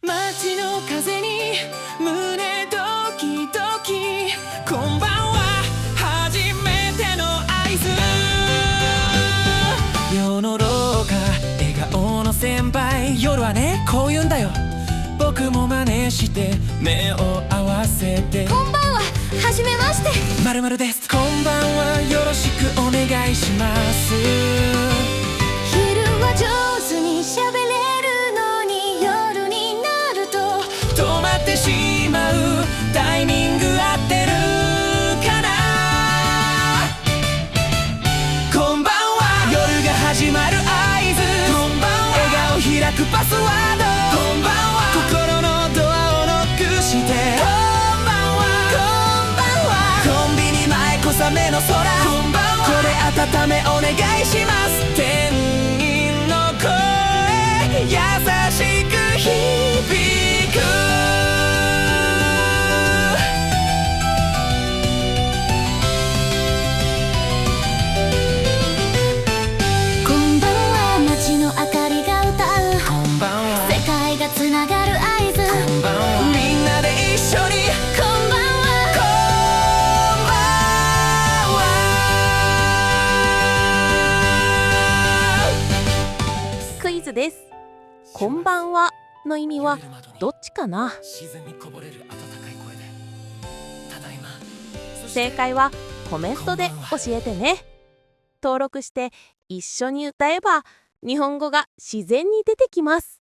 街の風に胸ドキドキ、こんばんは初めての合図。世の廊下笑顔の先輩、夜はねこう言うんだよ。僕も真似して目を合わせて、こんばんははじめまして、〇〇です。こんばんはよろしくお願いします。昼は上手に喋れるのに、夜になると止まってしまうタイミング合ってるかな。こんばんは夜が始まる合図、こんばんは笑顔開くパスワード、こんばんは心のドアをノックして、こんばんはこんばんはコンビニ前小雨の空、こんばんはこれ温めお願いします。店員の声優しく響く。こんばんは街の明かりが歌う、こんばんは世界がつながる合図、こんばんはみんなで一緒に、こんばんはこんばんは。クイズです。こんばんはの意味はどっちかな？自然にこぼれる温かい声で、ただいま。正解はコメントで教えてね。登録して一緒に歌えば日本語が自然に出てきます。